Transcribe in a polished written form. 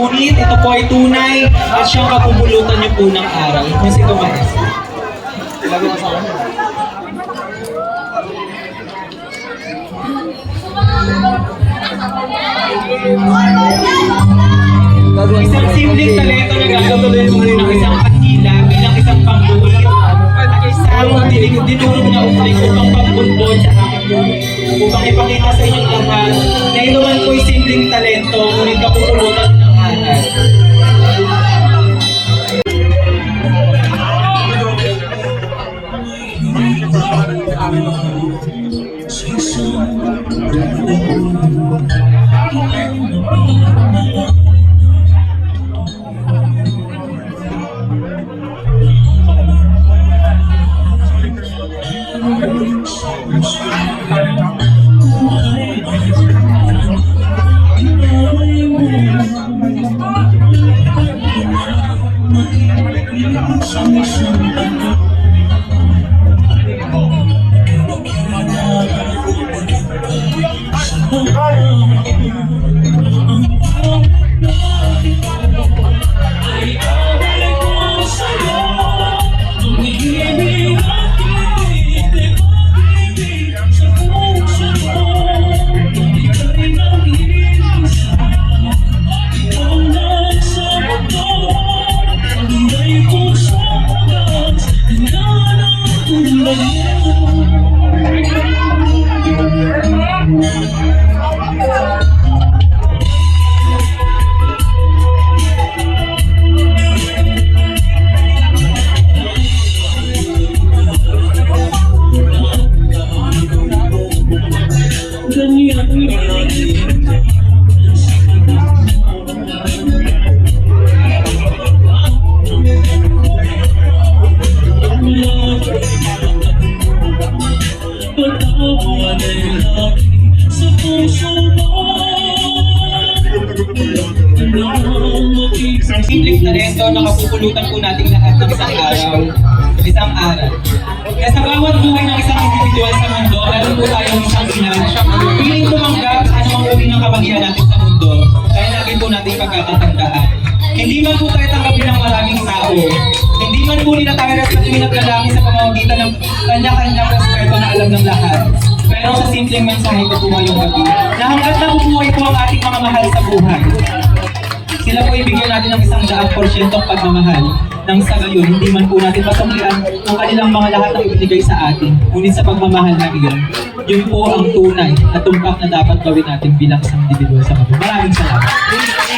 Ngunit ito po ay tunay at siyang kapupulutan niyo po ng araw. Musiko maestro. Isang simpleng talento na gagawin ng isang kanila bilang isang panggulit at isang dinurog na upling upang pagbunbon sa aking buhay. Upang ipakita sa inyong lahat na ito man po'y simpleng talento ngunit kapupulutan ng aral. Isang simpleng talento na kapupulutan po natin lahat ng isang araw, isang aral. Kaya sa bawat buhay ng isang individual sa mundo, meron po tayong isang ginagawa. Piling tumanggap sa anumang uri ng kabagihan natin sa mundo, kaya lagi po natin pagkakatandaan. Hindi man po tayo tanggapin ng maraming tao, hindi man po nila tayo respetuhin at lalaki sa pamamagitan ng kanya-kanyang respeto na alam ng lahat. Pero sa simpleng mensahe ko po ngayong gabi, na hanggat nabubuhay po ang ating mga mahal sa buhay, sila po ibigyan natin ng 100% pagmamahal. Nang sa gayon, hindi man po natin masuklian ang kanilang mga lahat na ibinigay sa atin. Ngunit sa pagmamahal na iyon, yun po ang tunay at tumpak na dapat gawin natin bilang isang individual sa mundo. Maraming salamat.